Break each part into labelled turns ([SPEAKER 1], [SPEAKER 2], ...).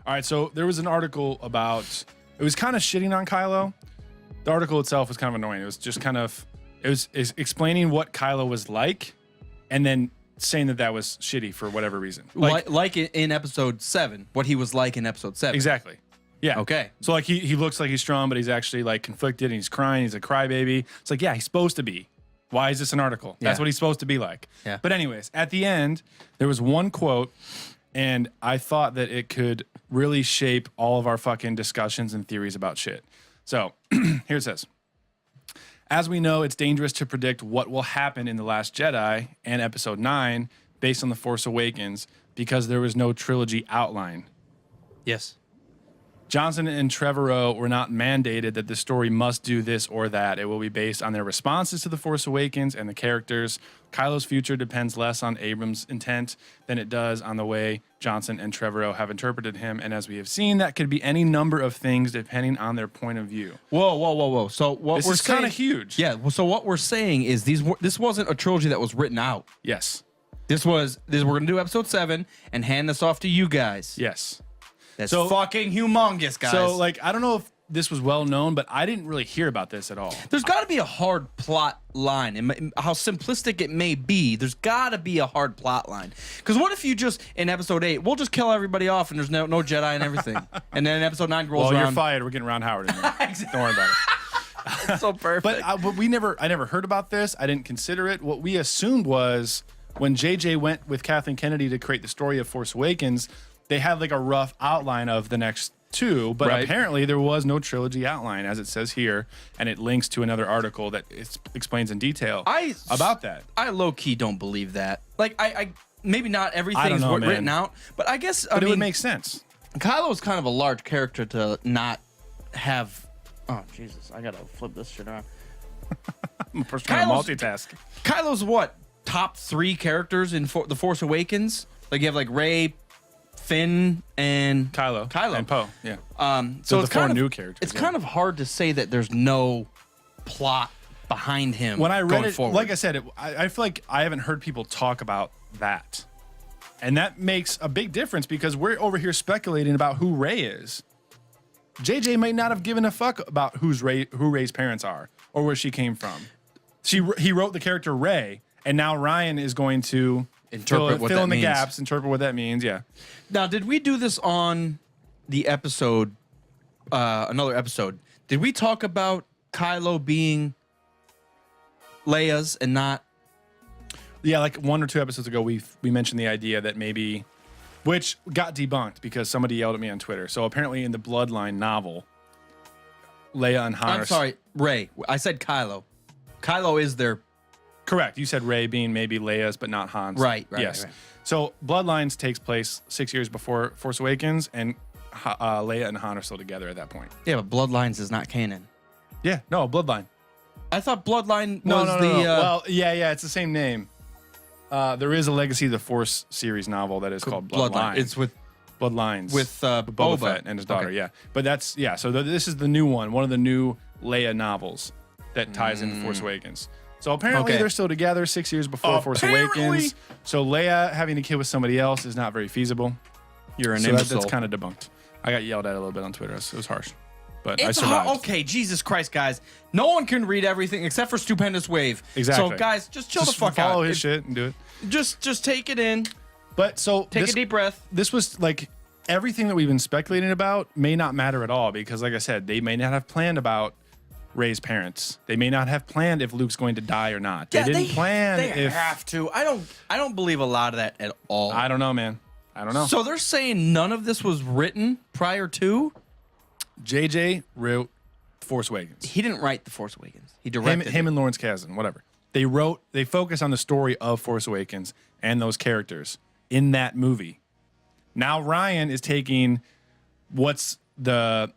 [SPEAKER 1] All right, so there was an article about, it was kind of shitting on Kylo. The article itself was kind of annoying. It was just kind of, it was explaining what Kylo was like, and then saying that was shitty for whatever reason.
[SPEAKER 2] Like in episode 7, what he was like in episode 7.
[SPEAKER 1] Exactly. Yeah.
[SPEAKER 2] Okay.
[SPEAKER 1] So like he looks like he's strong, but he's actually like conflicted and he's crying. He's a crybaby. It's like, yeah, he's supposed to be. Why is this an article? That's what he's supposed to be like.
[SPEAKER 2] Yeah.
[SPEAKER 1] But anyways, at the end, there was one quote, and I thought that it could really shape all of our fucking discussions and theories about shit. So here it says. As we know, it's dangerous to predict what will happen in The Last Jedi and Episode 9 based on The Force Awakens because there was no trilogy outline.
[SPEAKER 2] Yes.
[SPEAKER 1] Johnson and Trevorrow were not mandated that the story must do this or that. It will be based on their responses to The Force Awakens and the characters. Kylo's future depends less on Abrams' intent than it does on the way Johnson and Trevorrow have interpreted him. And as we have seen, that could be any number of things depending on their point of view.
[SPEAKER 2] Whoa. So what
[SPEAKER 1] This
[SPEAKER 2] we're
[SPEAKER 1] is
[SPEAKER 2] saying,
[SPEAKER 1] kind of huge.
[SPEAKER 2] Yeah. So what we're saying is this wasn't a trilogy that was written out.
[SPEAKER 1] Yes.
[SPEAKER 2] We're gonna do episode 7 and hand this off to you guys.
[SPEAKER 1] Yes.
[SPEAKER 2] That's fucking humongous, guys.
[SPEAKER 1] So, like, I don't know if this was well known, but I didn't really hear about this at all.
[SPEAKER 2] There's got to be a hard plot line. And how simplistic it may be, there's got to be a hard plot line. Because what if you just, in episode 8, we'll just kill everybody off and there's no Jedi and everything. And then episode 9 rolls around.
[SPEAKER 1] Well, you're fired. We're getting Ron Howard in there.
[SPEAKER 2] Exactly.
[SPEAKER 1] Don't worry about it.
[SPEAKER 2] That's so perfect.
[SPEAKER 1] But I never heard about this. I didn't consider it. What we assumed was when JJ went with Kathleen Kennedy to create the story of Force Awakens, they had like a rough outline of the next 2, but apparently there was no trilogy outline, as it says here, and it links to another article that explains in detail about that.
[SPEAKER 2] I low-key don't believe that. Like, I maybe not everything's written out, but I guess,
[SPEAKER 1] But it would make sense.
[SPEAKER 2] Kylo's kind of a large character to not have... Oh, Jesus, I gotta flip this shit around.
[SPEAKER 1] I'm a person trying to multitask.
[SPEAKER 2] Kylo's what? Top 3 characters in The Force Awakens? Like, you have, like, Rey, Finn, and
[SPEAKER 1] Kylo and Poe. Yeah.
[SPEAKER 2] So
[SPEAKER 1] it's kind of new characters.
[SPEAKER 2] It's kind of hard to say that there's no plot behind him.
[SPEAKER 1] When I read it,
[SPEAKER 2] forward.
[SPEAKER 1] like I said, I feel like I haven't heard people talk about that, and that makes a big difference because we're over here speculating about who Rey is. JJ might not have given a fuck about who Rey's parents are or where she came from. He wrote the character Rey, and now Ryan is going to
[SPEAKER 2] interpret what
[SPEAKER 1] fill
[SPEAKER 2] that
[SPEAKER 1] in the
[SPEAKER 2] means.
[SPEAKER 1] gaps, interpret what that means. Yeah.
[SPEAKER 2] Now, did we do this on the episode, another episode? Did we talk about Kylo being Leia's and not?
[SPEAKER 1] Yeah, like 1 or 2 episodes ago, we mentioned the idea that maybe, which got debunked because somebody yelled at me on Twitter. So apparently in the Bloodline novel, Leia and Han
[SPEAKER 2] I'm sorry, Rey. I said Kylo. Kylo is their...
[SPEAKER 1] Correct. You said Rey being maybe Leia's, but not Han's.
[SPEAKER 2] Right.
[SPEAKER 1] Yes.
[SPEAKER 2] Right.
[SPEAKER 1] So Bloodlines takes place 6 years before Force Awakens, and Leia and Han are still together at that point.
[SPEAKER 2] Yeah, but Bloodlines is not canon.
[SPEAKER 1] Yeah. No, Bloodline.
[SPEAKER 2] I thought Bloodline was
[SPEAKER 1] No.
[SPEAKER 2] the...
[SPEAKER 1] Well, yeah, it's the same name. There is a Legacy of the Force series novel that is called Bloodline.
[SPEAKER 2] It's with
[SPEAKER 1] Bloodlines
[SPEAKER 2] with
[SPEAKER 1] Boba Fett and his daughter. Okay. Yeah, but that's So this is the new one of the new Leia novels that ties into Force Awakens. So apparently they're still together 6 years before Force Awakens. So Leia having a kid with somebody else is not very feasible.
[SPEAKER 2] You're an imbecile.
[SPEAKER 1] That's kind of debunked. I got yelled at a little bit on Twitter. It was harsh, but I survived.
[SPEAKER 2] Okay, Jesus Christ, guys. No one can read everything except for Stupendous Wave.
[SPEAKER 1] Exactly.
[SPEAKER 2] So, guys, just chill the fuck out.
[SPEAKER 1] Follow his shit and do it.
[SPEAKER 2] Just take it in.
[SPEAKER 1] But
[SPEAKER 2] take a deep breath.
[SPEAKER 1] This was like everything that we've been speculating about may not matter at all because, like I said, they may not have planned about Rey's parents. They may not have planned if Luke's going to die or not. They didn't plan.
[SPEAKER 2] They have to. I don't believe a lot of that at all.
[SPEAKER 1] I don't know, man. I don't know.
[SPEAKER 2] So they're saying none of this was written prior to?
[SPEAKER 1] JJ wrote Force Awakens.
[SPEAKER 2] He didn't write The Force Awakens. He directed
[SPEAKER 1] him and Lawrence Kasdan, whatever. They focus on the story of Force Awakens and those characters in that movie. Now Ryan is taking what's the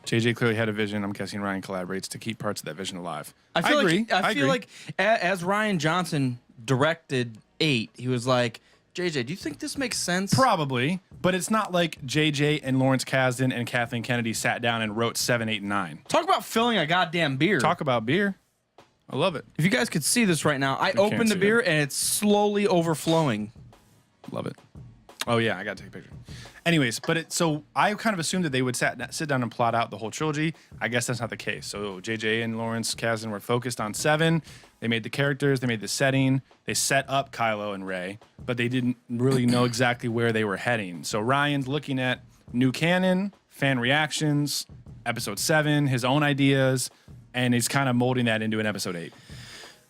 [SPEAKER 1] JJ clearly had a vision. I'm guessing Ryan collaborates to keep parts of that vision alive.
[SPEAKER 2] I feel like as Rian Johnson directed 8, he was like, JJ, do you think this makes sense?
[SPEAKER 1] Probably, but it's not like JJ and Lawrence Kasdan and Kathleen Kennedy sat down and wrote 7, 8, and 9.
[SPEAKER 2] Talk about filling a goddamn beer.
[SPEAKER 1] Talk about beer. I love it.
[SPEAKER 2] If you guys could see this right now, I opened the beer and it's slowly overflowing.
[SPEAKER 1] Love it. Oh yeah, I got to take a picture. Anyways, so I kind of assumed that they would sit down and plot out the whole trilogy. I guess that's not the case. So JJ and Lawrence Kasdan were focused on 7. They made the characters, they made the setting, they set up Kylo and Rey, but they didn't really know exactly where they were heading. So Ryan's looking at new canon, fan reactions, episode 7, his own ideas, and he's kind of molding that into an episode 8.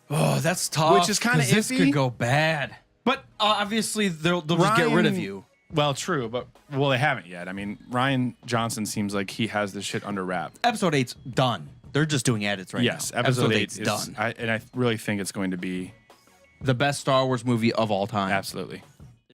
[SPEAKER 2] Oh, that's tough.
[SPEAKER 1] Which is kind of
[SPEAKER 2] This
[SPEAKER 1] iffy.
[SPEAKER 2] could go bad. But obviously, they'll just get rid of you.
[SPEAKER 1] Well, true, but they haven't yet. I mean, Ryan Johnson seems like he has this shit under wrap.
[SPEAKER 2] Episode 8's done. They're just doing edits right now.
[SPEAKER 1] Yes, episode 8 is
[SPEAKER 2] done.
[SPEAKER 1] And I really think it's going to be
[SPEAKER 2] The best Star Wars movie of all time.
[SPEAKER 1] absolutely.